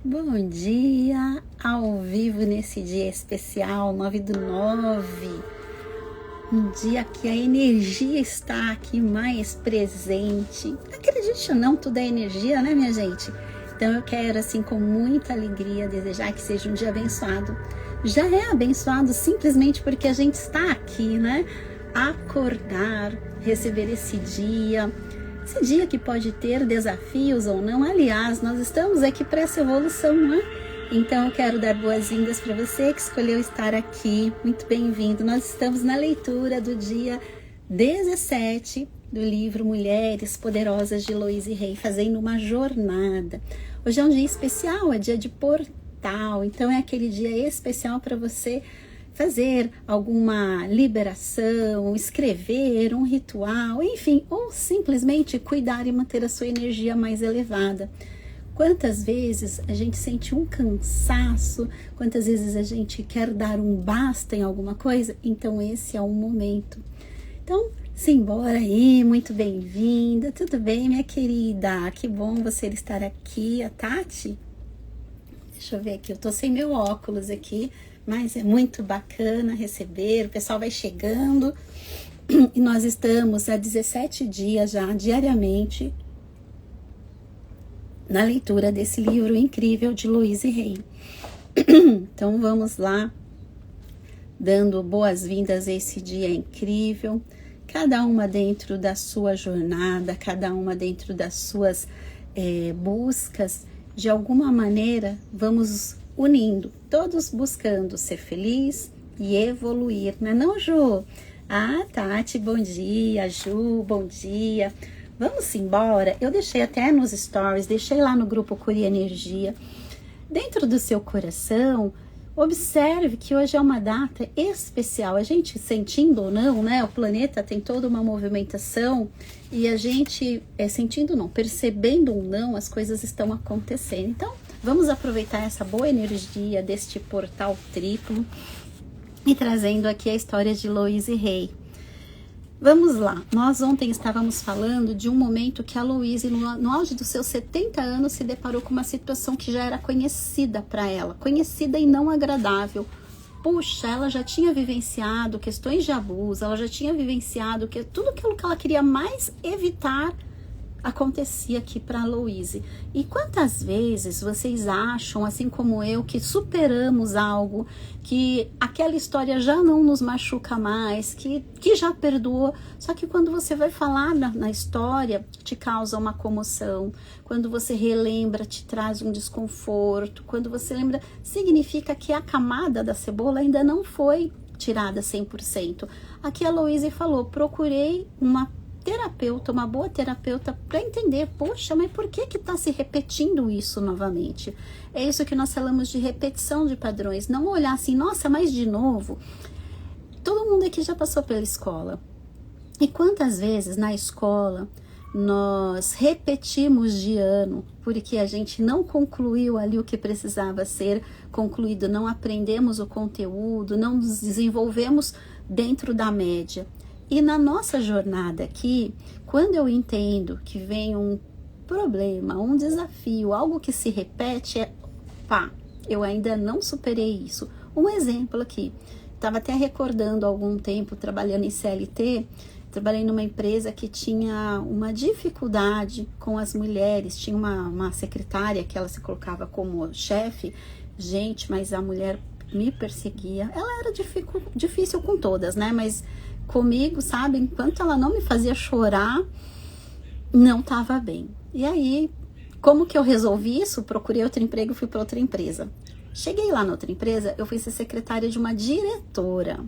Bom dia, ao vivo nesse dia especial, 9/9, um dia que a energia está aqui mais presente. Acredite ou não, tudo é energia, né, minha gente? Então eu quero, assim, com muita alegria, desejar que seja um dia abençoado. Já é abençoado simplesmente porque a gente está aqui, né? Acordar, receber esse dia que pode ter desafios ou não. Aliás, nós estamos aqui para essa evolução, né? Então eu quero dar boas-vindas para você que escolheu estar aqui. Muito bem-vindo. Nós estamos na leitura do dia 17 do livro Mulheres Poderosas de Louise Hay, fazendo uma jornada. Hoje é um dia especial, é dia de portal, então é aquele dia especial para você fazer alguma liberação, escrever um ritual, enfim, ou simplesmente cuidar e manter a sua energia mais elevada. Quantas vezes a gente sente um cansaço, quantas vezes a gente quer dar um basta em alguma coisa, então esse é o momento. Então, simbora aí, muito bem-vinda, tudo bem, minha querida? Que bom você estar aqui, a Tati. Deixa eu ver aqui, eu tô sem meu óculos aqui, mas é muito bacana receber, o pessoal vai chegando e nós estamos há 17 dias já, diariamente, na leitura desse livro incrível de Louise Hay. Então vamos lá, dando boas-vindas a esse dia incrível, cada uma dentro da sua jornada, cada uma dentro das suas buscas. De alguma maneira, vamos unindo, todos buscando ser feliz e evoluir, não é não, Ju? Ah, Tati, bom dia, Ju, bom dia. Vamos embora. Eu deixei até nos stories, deixei lá no grupo Cura Energia. Dentro do seu coração, observe que hoje é uma data especial. A gente, sentindo ou não, né? O planeta tem toda uma movimentação e a gente, sentindo ou não, percebendo ou não, as coisas estão acontecendo. Então, vamos aproveitar essa boa energia deste portal triplo e trazendo aqui a história de Louise Hay. Vamos lá, nós ontem estávamos falando de um momento que a Louise, no auge dos seus 70 anos, se deparou com uma situação que já era conhecida para ela, conhecida e não agradável. Puxa, ela já tinha vivenciado questões de abuso, ela já tinha vivenciado que tudo aquilo que ela queria mais evitar acontecia aqui para a Louise. E quantas vezes vocês acham, assim como eu, que superamos algo, que aquela história já não nos machuca mais, que já perdoou, só que quando você vai falar na história, te causa uma comoção, quando você relembra, te traz um desconforto, quando você lembra, significa que a camada da cebola ainda não foi tirada 100%. Aqui a Louise falou, procurei uma boa terapeuta para entender, poxa, mas por que está se repetindo isso novamente? É isso que nós falamos de repetição de padrões, não olhar assim, nossa, mas de novo. Todo mundo aqui já passou pela escola. E quantas vezes na escola nós repetimos de ano porque a gente não concluiu ali o que precisava ser concluído, não aprendemos o conteúdo, não nos desenvolvemos dentro da média. E na nossa jornada aqui, quando eu entendo que vem um problema, um desafio, algo que se repete, eu ainda não superei isso. Um exemplo aqui, estava até recordando há algum tempo, trabalhando em CLT, trabalhei numa empresa que tinha uma dificuldade com as mulheres, tinha uma secretária que ela se colocava como chefe, gente, mas a mulher me perseguia, ela era difícil com todas, né, mas comigo, sabe, enquanto ela não me fazia chorar, não estava bem. E aí, como que eu resolvi isso? Procurei outro emprego, fui para outra empresa. Cheguei lá na outra empresa, eu fui ser secretária de uma diretora.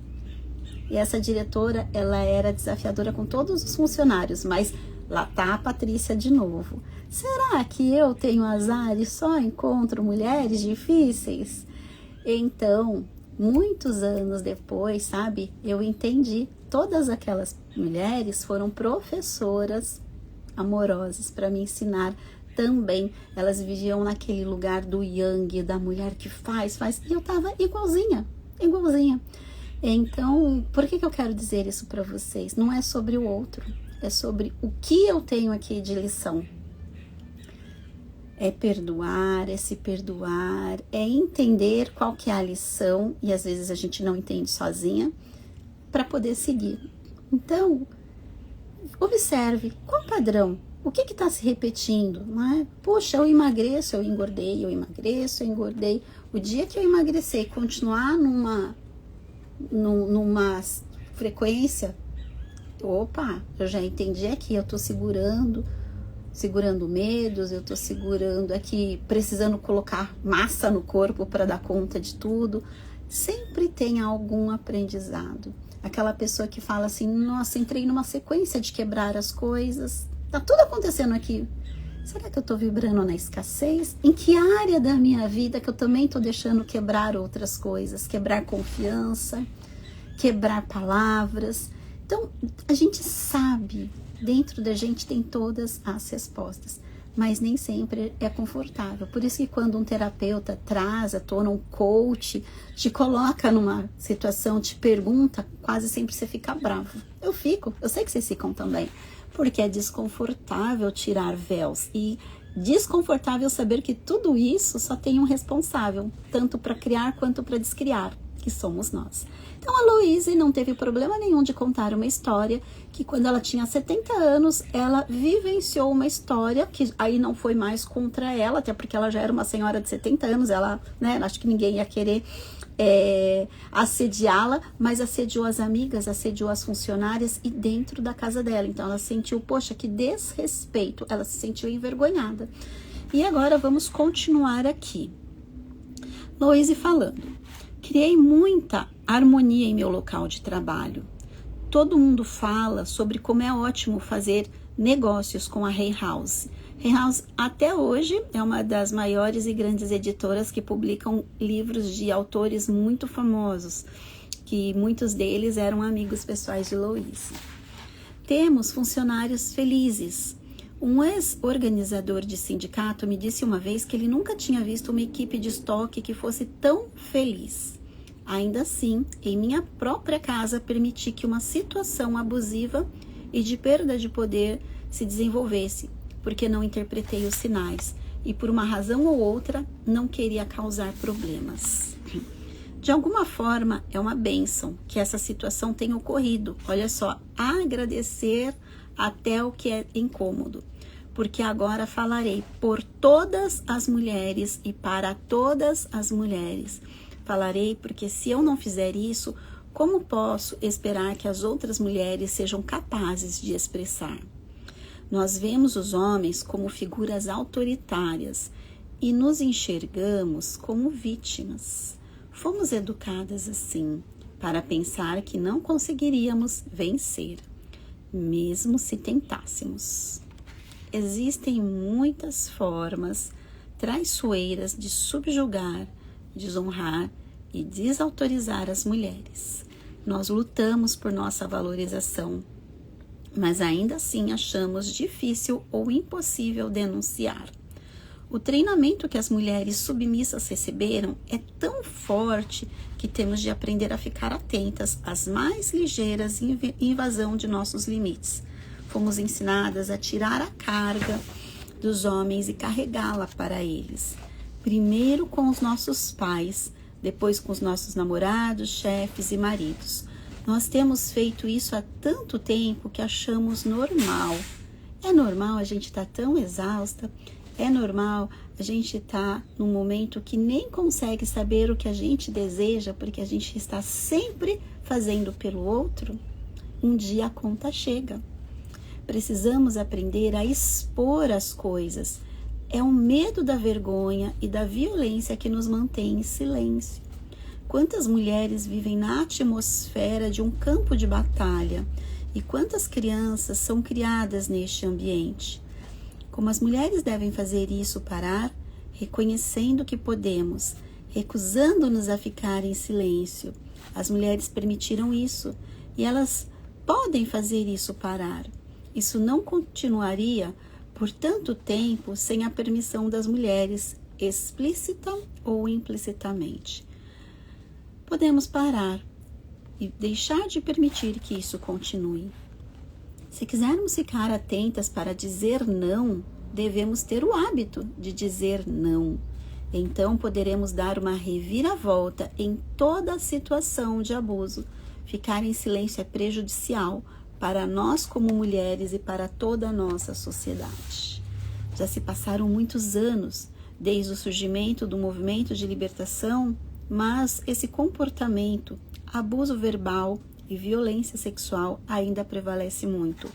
E essa diretora, ela era desafiadora com todos os funcionários, mas lá tá a Patrícia de novo. Será que eu tenho azar e só encontro mulheres difíceis? Então, muitos anos depois, sabe, eu entendi. Todas aquelas mulheres foram professoras amorosas para me ensinar também. Elas viviam naquele lugar do yang, da mulher que faz. E eu tava igualzinha. Então, por que eu quero dizer isso para vocês? Não é sobre o outro, é sobre o que eu tenho aqui de lição. é perdoar, é se perdoar, é entender qual que é a lição, e às vezes a gente não entende sozinha, para poder seguir. Então, observe qual padrão, o que está se repetindo, não é? Puxa, eu emagreço, eu engordei, eu emagreço, eu engordei. O dia que eu emagrecer e continuar numa frequência, opa, eu já entendi aqui, eu estou segurando medos, eu tô segurando aqui, precisando colocar massa no corpo para dar conta de tudo. Sempre tem algum aprendizado. Aquela pessoa que fala assim, nossa, entrei numa sequência de quebrar as coisas, tá tudo acontecendo aqui. Será que eu tô vibrando na escassez? Em que área da minha vida que eu também tô deixando quebrar outras coisas? Quebrar confiança, quebrar palavras. Então, a gente sabe, dentro da gente tem todas as respostas, mas nem sempre é confortável. Por isso que quando um terapeuta traz à tona, um coach, te coloca numa situação, te pergunta, quase sempre você fica bravo. Eu sei que vocês ficam também, porque é desconfortável tirar véus e desconfortável saber que tudo isso só tem um responsável, tanto para criar quanto para descriar, que somos nós. Então a Louise não teve problema nenhum de contar uma história que quando ela tinha 70 anos, ela vivenciou uma história que aí não foi mais contra ela, até porque ela já era uma senhora de 70 anos, ela, né, acho que ninguém ia querer assediá-la, mas assediou as amigas, assediou as funcionárias e dentro da casa dela. Então ela sentiu, poxa, que desrespeito, ela se sentiu envergonhada. E agora vamos continuar aqui. Louise falando. Criei muita harmonia em meu local de trabalho. Todo mundo fala sobre como é ótimo fazer negócios com a Hay House. Hay House até hoje é uma das maiores e grandes editoras que publicam livros de autores muito famosos, que muitos deles eram amigos pessoais de Louise. Temos funcionários felizes. Um ex-organizador de sindicato me disse uma vez que ele nunca tinha visto uma equipe de estoque que fosse tão feliz. Ainda assim, em minha própria casa, permiti que uma situação abusiva e de perda de poder se desenvolvesse, porque não interpretei os sinais e, por uma razão ou outra, não queria causar problemas. De alguma forma, é uma bênção que essa situação tenha ocorrido. Olha só, agradecer até o que é incômodo, porque agora falarei por todas as mulheres e para todas as mulheres. Falarei porque se eu não fizer isso, como posso esperar que as outras mulheres sejam capazes de expressar? Nós vemos os homens como figuras autoritárias e nos enxergamos como vítimas. Fomos educadas assim, para pensar que não conseguiríamos vencer, mesmo se tentássemos. Existem muitas formas traiçoeiras de subjugar, desonrar e desautorizar as mulheres. Nós lutamos por nossa valorização, mas ainda assim achamos difícil ou impossível denunciar. O treinamento que as mulheres submissas receberam é tão forte que temos de aprender a ficar atentas às mais ligeiras invasão de nossos limites. Fomos ensinadas a tirar a carga dos homens e carregá-la para eles. Primeiro com os nossos pais, depois com os nossos namorados, chefes e maridos. Nós temos feito isso há tanto tempo que achamos normal. É normal a gente estar tão exausta, é normal a gente estar num momento que nem consegue saber o que a gente deseja, porque a gente está sempre fazendo pelo outro. Um dia a conta chega. Precisamos aprender a expor as coisas. É o medo da vergonha e da violência que nos mantém em silêncio. Quantas mulheres vivem na atmosfera de um campo de batalha e quantas crianças são criadas neste ambiente? Como as mulheres devem fazer isso parar, reconhecendo que podemos, recusando-nos a ficar em silêncio. As mulheres permitiram isso e elas podem fazer isso parar. Isso não continuaria por tanto tempo sem a permissão das mulheres, explícita ou implicitamente. Podemos parar e deixar de permitir que isso continue. Se quisermos ficar atentas para dizer não, devemos ter o hábito de dizer não. Então poderemos dar uma reviravolta em toda a situação de abuso. Ficar em silêncio é prejudicial para nós como mulheres e para toda a nossa sociedade. Já se passaram muitos anos desde o surgimento do movimento de libertação, mas esse comportamento, abuso verbal e violência sexual ainda prevalece muito.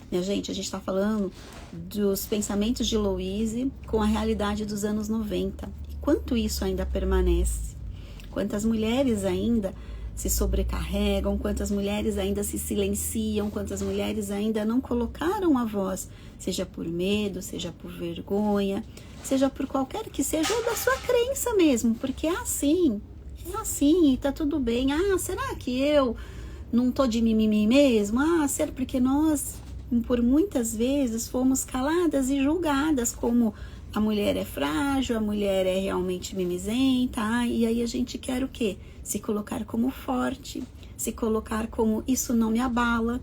Minha gente, a gente está falando dos pensamentos de Louise com a realidade dos anos 90. E quanto isso ainda permanece? Quantas mulheres ainda se sobrecarregam, quantas mulheres ainda se silenciam, quantas mulheres ainda não colocaram a voz, seja por medo, seja por vergonha, seja por qualquer que seja, ou da sua crença mesmo, porque é assim, e tá tudo bem. Será que eu não tô de mimimi mesmo? Será porque nós, por muitas vezes, fomos caladas e julgadas como a mulher é frágil, a mulher é realmente mimizenta, e aí a gente quer o quê? Se colocar como forte, se colocar como isso não me abala,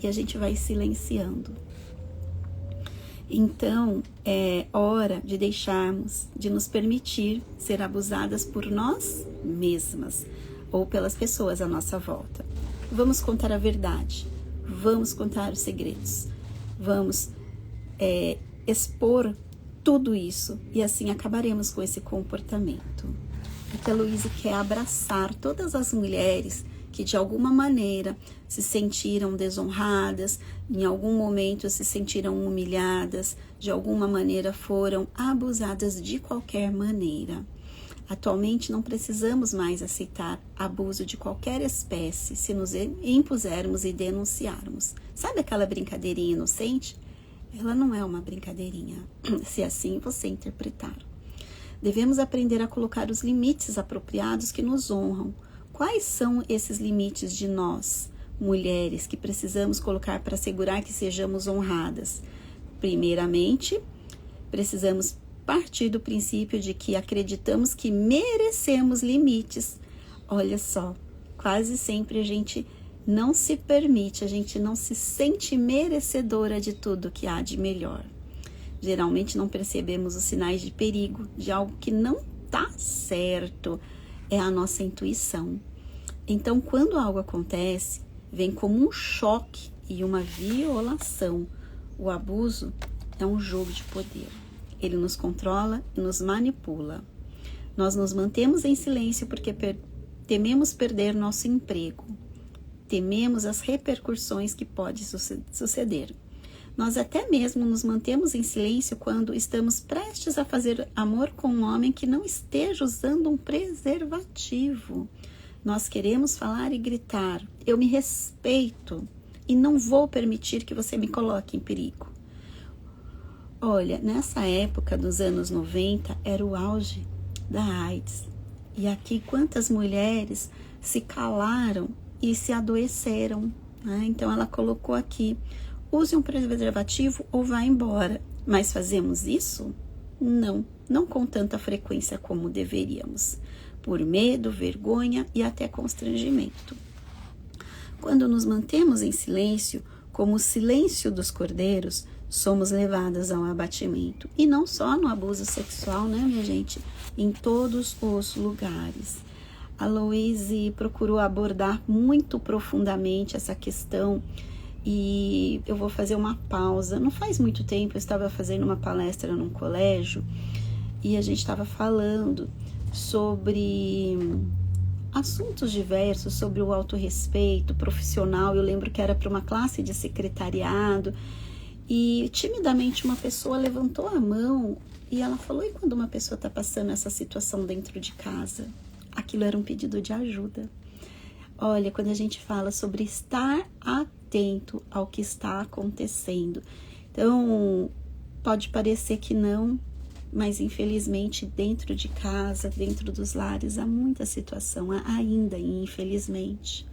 e a gente vai silenciando. Então, é hora de deixarmos, de nos permitir ser abusadas por nós mesmas ou pelas pessoas à nossa volta. Vamos contar a verdade, vamos contar os segredos, vamos expor tudo isso e assim acabaremos com esse comportamento. Porque a Louise quer abraçar todas as mulheres que de alguma maneira se sentiram desonradas, em algum momento se sentiram humilhadas, de alguma maneira foram abusadas de qualquer maneira. Atualmente não precisamos mais aceitar abuso de qualquer espécie se nos impusermos e denunciarmos. Sabe aquela brincadeirinha inocente? Ela não é uma brincadeirinha, se assim você interpretar. Devemos aprender a colocar os limites apropriados que nos honram. Quais são esses limites de nós, mulheres, que precisamos colocar para assegurar que sejamos honradas? Primeiramente, precisamos partir do princípio de que acreditamos que merecemos limites. Olha só, quase sempre a gente não se permite, a gente não se sente merecedora de tudo que há de melhor. Geralmente não percebemos os sinais de perigo, de algo que não está certo, é a nossa intuição. Então, quando algo acontece, vem como um choque e uma violação. O abuso é um jogo de poder. Ele nos controla e nos manipula. Nós nos mantemos em silêncio porque tememos perder nosso emprego. Tememos as repercussões que podem suceder. Nós até mesmo nos mantemos em silêncio quando estamos prestes a fazer amor com um homem que não esteja usando um preservativo. Nós queremos falar e gritar: eu me respeito e não vou permitir que você me coloque em perigo. Olha, nessa época dos anos 90 era o auge da AIDS. E aqui quantas mulheres se calaram e se adoeceram, né? Então ela colocou aqui: use um preservativo ou vá embora. Mas fazemos isso? Não com tanta frequência como deveríamos, por medo, vergonha e até constrangimento. Quando nos mantemos em silêncio, como o silêncio dos cordeiros, somos levadas ao abatimento. E não só no abuso sexual, né, minha gente? Em todos os lugares. A Louise procurou abordar muito profundamente essa questão e eu vou fazer uma pausa. Não faz muito tempo eu estava fazendo uma palestra num colégio e a gente estava falando sobre assuntos diversos, sobre o autorrespeito profissional. Eu lembro que era para uma classe de secretariado e timidamente uma pessoa levantou a mão e ela falou: e quando uma pessoa está passando essa situação dentro de casa? Aquilo era um pedido de ajuda. Olha, quando a gente fala sobre estar atento ao que está acontecendo, então pode parecer que não, mas infelizmente dentro de casa, dentro dos lares, há muita situação ainda, infelizmente.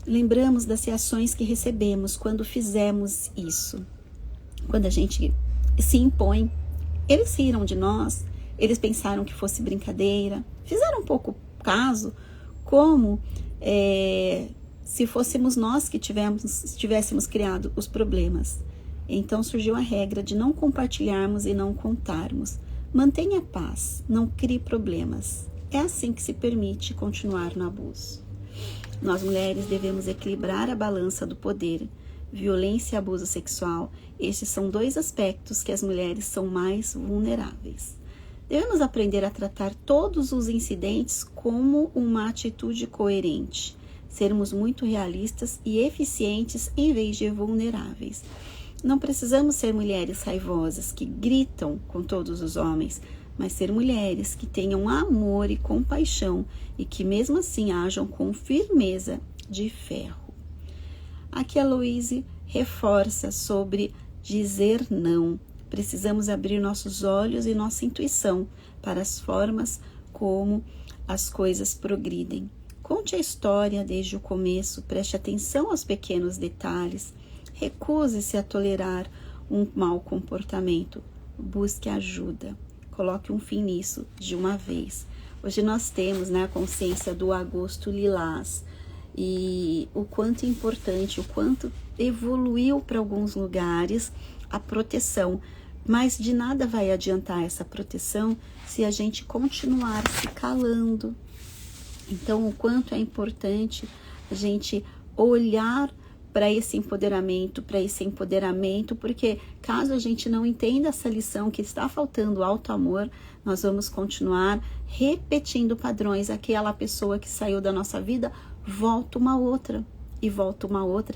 Lembramos das reações que recebemos quando fizemos isso. Quando a gente se impõe, eles riram de nós, eles pensaram que fosse brincadeira, fizeram um pouco caso, como se fôssemos nós que tivéssemos criado os problemas. Então surgiu a regra de não compartilharmos e não contarmos. Mantenha a paz, não crie problemas. É assim que se permite continuar no abuso. Nós mulheres devemos equilibrar a balança do poder. Violência e abuso sexual, estes são 2 aspectos que as mulheres são mais vulneráveis. Devemos aprender a tratar todos os incidentes como uma atitude coerente, sermos muito realistas e eficientes em vez de vulneráveis. Não precisamos ser mulheres raivosas que gritam com todos os homens, mas ser mulheres que tenham amor e compaixão e que mesmo assim ajam com firmeza de ferro. Aqui a Louise reforça sobre dizer não. Precisamos abrir nossos olhos e nossa intuição para as formas como as coisas progridem. Conte a história desde o começo, preste atenção aos pequenos detalhes, recuse-se a tolerar um mau comportamento, busque ajuda, coloque um fim nisso de uma vez. Hoje nós temos, né, a consciência do agosto lilás, e o quanto é importante, o quanto evoluiu para alguns lugares a proteção, mas de nada vai adiantar essa proteção se a gente continuar se calando. Então, o quanto é importante a gente olhar para esse empoderamento, porque caso a gente não entenda essa lição que está faltando alto amor, nós vamos continuar repetindo padrões. Aquela pessoa que saiu da nossa vida, volta uma outra,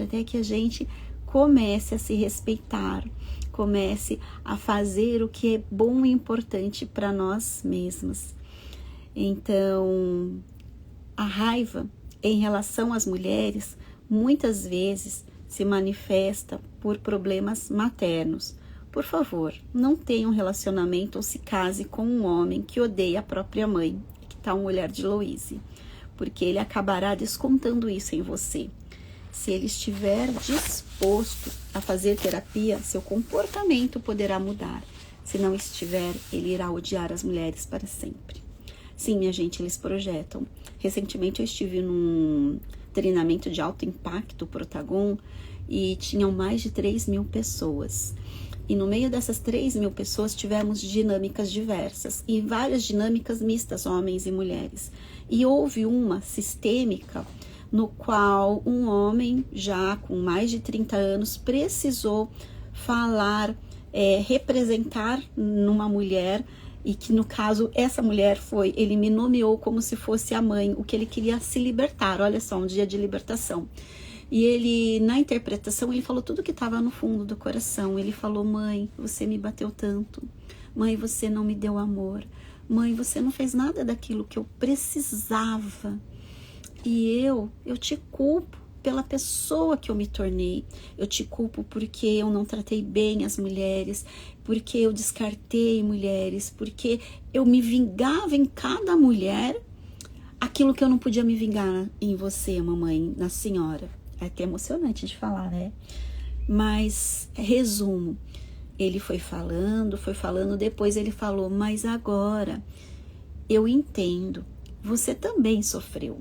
até que a gente comece a se respeitar, comece a fazer o que é bom e importante para nós mesmas. Então, a raiva em relação às mulheres muitas vezes se manifesta por problemas maternos. Por favor, não tenha um relacionamento ou se case com um homem que odeia a própria mãe, que está um olhar de Louise, porque ele acabará descontando isso em você. Se ele estiver disposto a fazer terapia, seu comportamento poderá mudar. Se não estiver, ele irá odiar as mulheres para sempre. Sim, minha gente, eles projetam. Recentemente eu estive num treinamento de alto impacto Protagon e tinham mais de 3.000 pessoas. E no meio dessas 3.000 pessoas tivemos dinâmicas diversas e várias dinâmicas mistas, homens e mulheres. E houve uma sistêmica no qual um homem já com mais de 30 anos precisou falar, representar numa mulher, e que no caso essa mulher ele me nomeou como se fosse a mãe, o que ele queria se libertar. Olha só, um dia de libertação. E ele, na interpretação, ele falou tudo que estava no fundo do coração. Ele falou: mãe, você me bateu tanto. Mãe, você não me deu amor. Mãe, você não fez nada daquilo que eu precisava. E eu te culpo pela pessoa que eu me tornei. Eu te culpo porque eu não tratei bem as mulheres, porque eu descartei mulheres, porque eu me vingava em cada mulher aquilo que eu não podia me vingar em você, mamãe, na senhora. É até emocionante de falar, né? Mas, resumo, ele foi falando, depois ele falou: mas agora eu entendo, você também sofreu.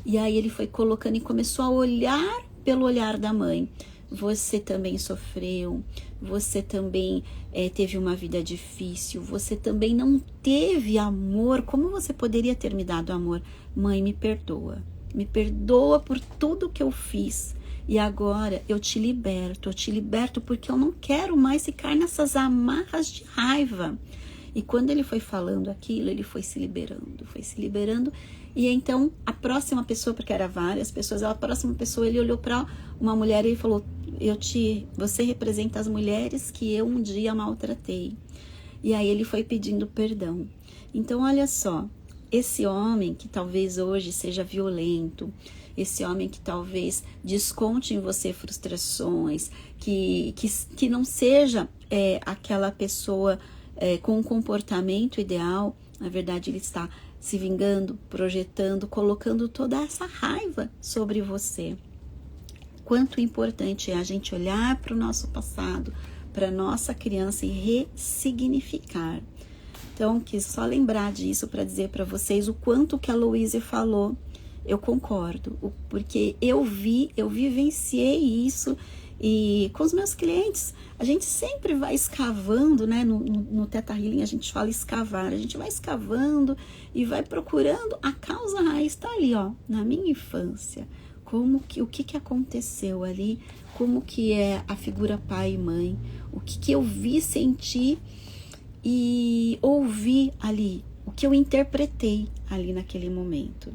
E aí ele foi colocando e começou a olhar pelo olhar da mãe. Você também sofreu, você também teve uma vida difícil, você também não teve amor. Como você poderia ter me dado amor? Mãe, me perdoa por tudo que eu fiz. E agora eu te liberto porque eu não quero mais ficar nessas amarras de raiva. E quando ele foi falando aquilo, ele foi se liberando. E então, a próxima pessoa, porque eram várias pessoas, a próxima pessoa, ele olhou para uma mulher e ele falou: você representa as mulheres que eu um dia maltratei. E aí ele foi pedindo perdão. Então, olha só, esse homem que talvez hoje seja violento, esse homem que talvez desconte em você frustrações, que não seja aquela pessoa com um comportamento ideal, na verdade ele está se vingando, projetando, colocando toda essa raiva sobre você. Quanto importante é a gente olhar para o nosso passado, para a nossa criança e ressignificar. Então, quis só lembrar disso para dizer para vocês o quanto que a Louise falou. Eu concordo, porque eu vivenciei isso E com os meus clientes, a gente sempre vai escavando, né? No Theta Healing a gente fala escavar. A gente vai escavando e vai procurando a causa raiz. Está ali, ó, na minha infância. O que aconteceu ali? Como que é a figura pai e mãe? O que eu vi, senti e ouvi ali? O que eu interpretei ali naquele momento?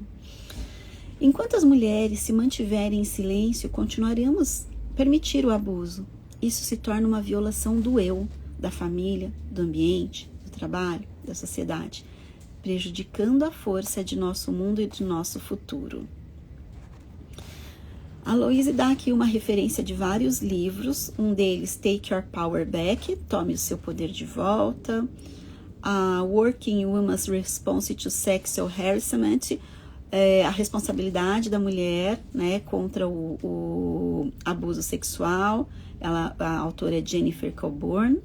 Enquanto as mulheres se mantiverem em silêncio, continuaremos a permitir o abuso. Isso se torna uma violação do eu, da família, do ambiente, do trabalho, da sociedade, prejudicando a força de nosso mundo e de nosso futuro. A Louise dá aqui uma referência de vários livros, um deles, Take Your Power Back, Tome o Seu Poder de Volta, a Working Woman's Response to Sexual Harassment, a responsabilidade da mulher, né, contra o abuso sexual. A autora é Jennifer Coburn.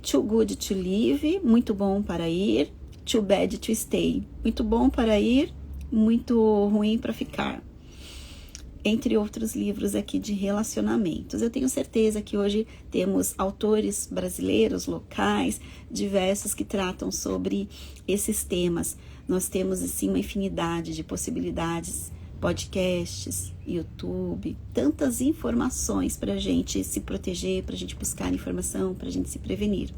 Too Good to Live, muito bom para ir. Too Bad to Stay, muito bom para ir, muito ruim para ficar. Entre outros livros aqui de relacionamentos. Eu tenho certeza que hoje temos autores brasileiros, locais, diversos que tratam sobre esses temas. Nós temos, assim, uma infinidade de possibilidades, podcasts, YouTube, tantas informações para a gente se proteger, para a gente buscar informação, para a gente se prevenir.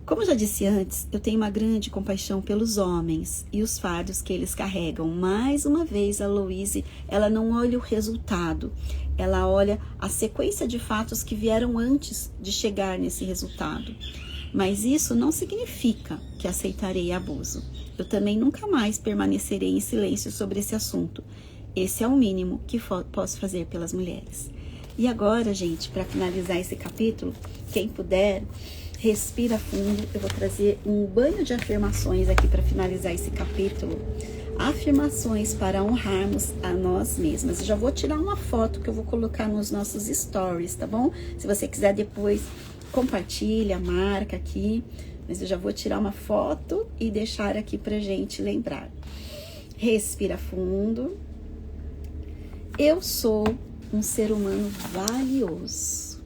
Como eu já disse antes, eu tenho uma grande compaixão pelos homens e os fardos que eles carregam. Mais uma vez, a Louise, ela não olha o resultado, ela olha a sequência de fatos que vieram antes de chegar nesse resultado. Mas isso não significa que aceitarei abuso. Eu também nunca mais permanecerei em silêncio sobre esse assunto. Esse é o mínimo que posso fazer pelas mulheres. E agora, gente, para finalizar esse capítulo, quem puder, respira fundo. Eu vou trazer um banho de afirmações aqui para finalizar esse capítulo. Afirmações para honrarmos a nós mesmas. Eu já vou tirar uma foto que eu vou colocar nos nossos stories, tá bom? Se você quiser depois, compartilha, marca aqui. Mas eu já vou tirar uma foto e deixar aqui pra gente lembrar. Respira fundo. Eu sou um ser humano valioso.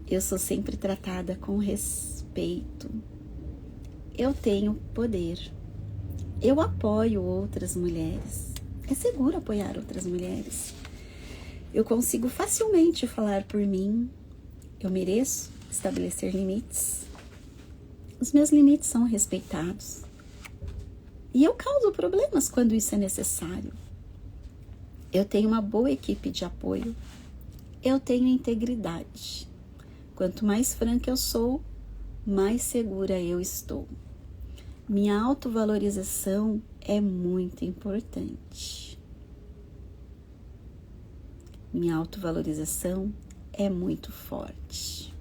Eu sou sempre tratada com respeito. Eu tenho poder. Eu apoio outras mulheres. É seguro apoiar outras mulheres. Eu consigo facilmente falar por mim. Eu mereço estabelecer limites. Os meus limites são respeitados. E eu causo problemas quando isso é necessário. Eu tenho uma boa equipe de apoio. Eu tenho integridade. Quanto mais franca eu sou, mais segura eu estou. Minha autovalorização é muito importante. Minha autovalorização é muito forte.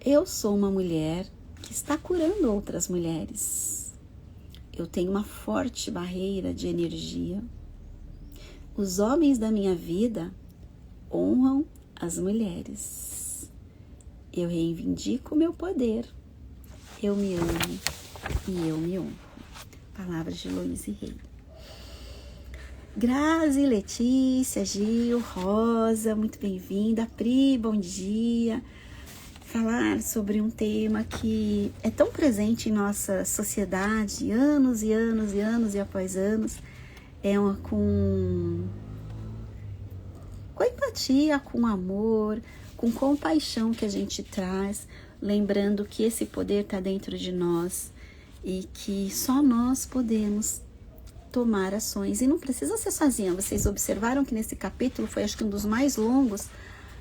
Eu sou uma mulher que está curando outras mulheres. Eu tenho uma forte barreira de energia. Os homens da minha vida honram as mulheres. Eu reivindico meu poder. Eu me amo e eu me honro. Palavras de Louise Hay. Grazi, Letícia, Gil, Rosa, muito bem-vinda. Pri, bom dia. Falar sobre um tema que é tão presente em nossa sociedade, anos e anos e anos e após anos, com empatia, com amor, com compaixão que a gente traz, lembrando que esse poder está dentro de nós e que só nós podemos tomar ações. E não precisa ser sozinha. Vocês observaram que nesse capítulo foi, acho que um dos mais longos.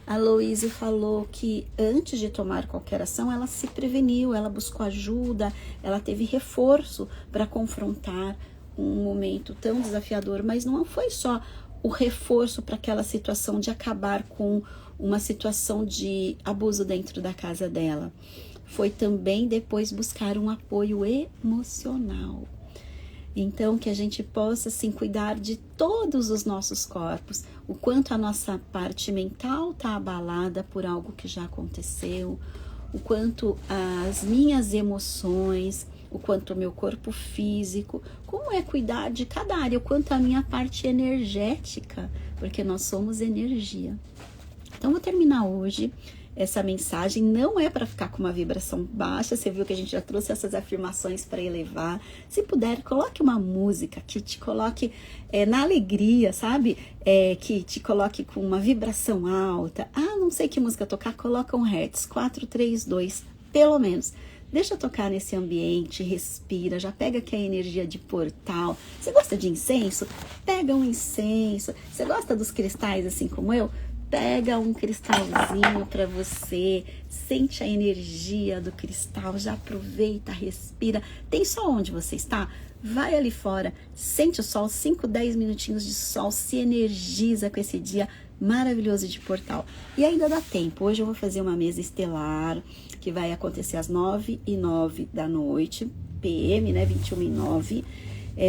A Louise falou que antes de tomar qualquer ação, ela se preveniu, ela buscou ajuda, ela teve reforço para confrontar um momento tão desafiador, mas não foi só o reforço para aquela situação de acabar com uma situação de abuso dentro da casa dela. Foi também depois buscar um apoio emocional. Então, que a gente possa, assim, cuidar de todos os nossos corpos, o quanto a nossa parte mental está abalada por algo que já aconteceu, o quanto as minhas emoções, o quanto o meu corpo físico, como é cuidar de cada área, o quanto a minha parte energética, porque nós somos energia. Então, vou terminar hoje. Essa mensagem não é para ficar com uma vibração baixa. Você viu que a gente já trouxe essas afirmações para elevar. Se puder, coloque uma música que te coloque na alegria, sabe? Que te coloque com uma vibração alta. Ah, não sei que música tocar, coloca um Hertz 432, pelo menos. Deixa tocar nesse ambiente, respira, já pega aqui a energia de portal. Você gosta de incenso? Pega um incenso. Você gosta dos cristais assim como eu? Pega um cristalzinho para você, sente a energia do cristal, já aproveita, respira. Tem sol onde você está? Vai ali fora, sente o sol, 5, 10 minutinhos de sol, se energiza com esse dia maravilhoso de portal. E ainda dá tempo, hoje eu vou fazer uma mesa estelar, que vai acontecer às 9h09 da noite, PM, né, 21h09.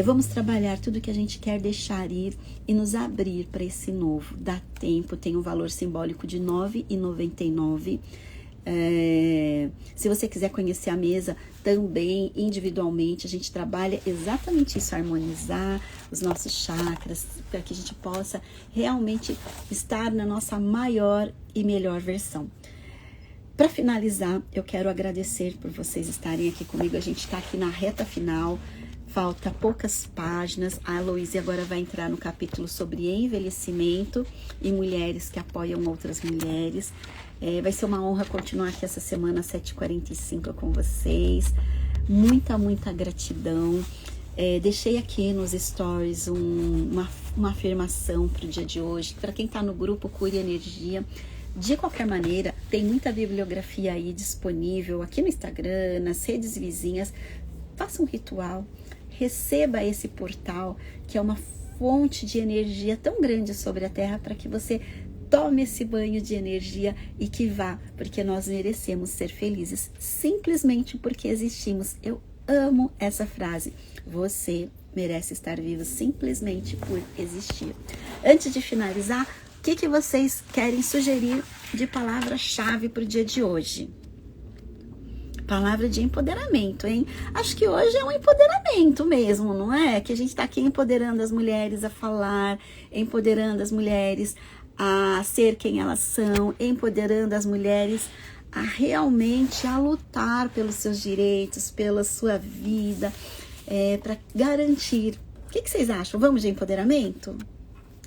Vamos trabalhar tudo que a gente quer deixar ir e nos abrir para esse novo. Dá tempo, tem um valor simbólico de R$ 9,99. Se você quiser conhecer a mesa também individualmente, a gente trabalha exatamente isso, harmonizar os nossos chakras, para que a gente possa realmente estar na nossa maior e melhor versão. Para finalizar, eu quero agradecer por vocês estarem aqui comigo. A gente está aqui na reta final. Falta poucas páginas. A Aloísia agora vai entrar no capítulo sobre envelhecimento e mulheres que apoiam outras mulheres. Vai ser uma honra continuar aqui essa semana às 7h45 com vocês. Muita, muita gratidão. Deixei aqui nos stories uma afirmação para o dia de hoje. Para quem está no grupo Cure Energia, de qualquer maneira, tem muita bibliografia aí disponível aqui no Instagram, nas redes vizinhas. Faça um ritual. Receba esse portal, que é uma fonte de energia tão grande sobre a Terra, para que você tome esse banho de energia e que vá, porque nós merecemos ser felizes, simplesmente porque existimos. Eu amo essa frase. Você merece estar vivo simplesmente por existir. Antes de finalizar, o que vocês querem sugerir de palavra-chave para o dia de hoje? Palavra de empoderamento, hein? Acho que hoje é um empoderamento mesmo, não é? Que a gente está aqui empoderando as mulheres a falar, empoderando as mulheres a ser quem elas são, empoderando as mulheres a realmente a lutar pelos seus direitos, pela sua vida, para garantir. O que vocês acham? Vamos de empoderamento?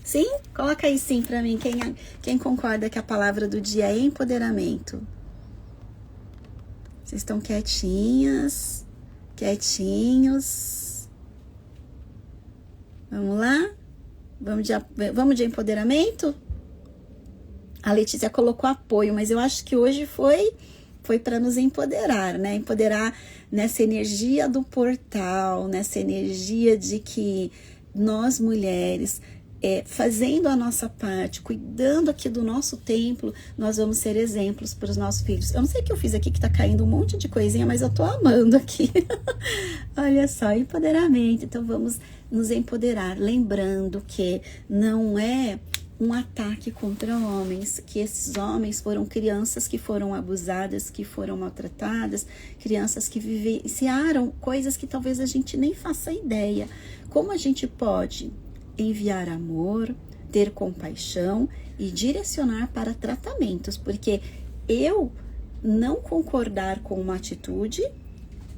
Sim? Coloca aí sim para mim, quem concorda que a palavra do dia é empoderamento. Vocês estão quietinhas, quietinhos. Vamos lá? Vamos de empoderamento? A Letícia colocou apoio, mas eu acho que hoje foi para nos empoderar, né? Empoderar nessa energia do portal, nessa energia de que nós mulheres, fazendo a nossa parte, cuidando aqui do nosso templo, nós vamos ser exemplos para os nossos filhos. Eu não sei o que eu fiz aqui, que tá caindo um monte de coisinha, mas eu tô amando aqui. Olha só, empoderamento. Então vamos nos empoderar, lembrando que não é um ataque contra homens, que esses homens foram crianças que foram abusadas, que foram maltratadas, crianças que vivenciaram coisas que talvez a gente nem faça ideia. Como a gente pode enviar amor, ter compaixão e direcionar para tratamentos, porque eu não concordar com uma atitude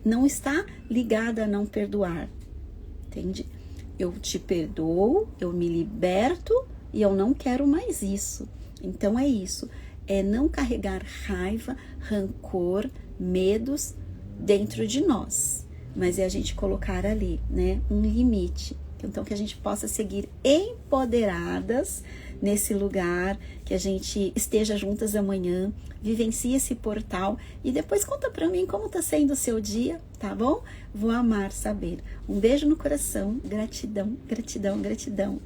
não está ligada a não perdoar, entende? Eu te perdoo, eu me liberto e eu não quero mais isso. Então é isso, é não carregar raiva, rancor, medos dentro de nós, mas é a gente colocar ali, né, um limite. Então, que a gente possa seguir empoderadas nesse lugar, que a gente esteja juntas amanhã, vivencie esse portal e depois conta pra mim como tá sendo o seu dia, tá bom? Vou amar saber. Um beijo no coração, gratidão, gratidão, gratidão.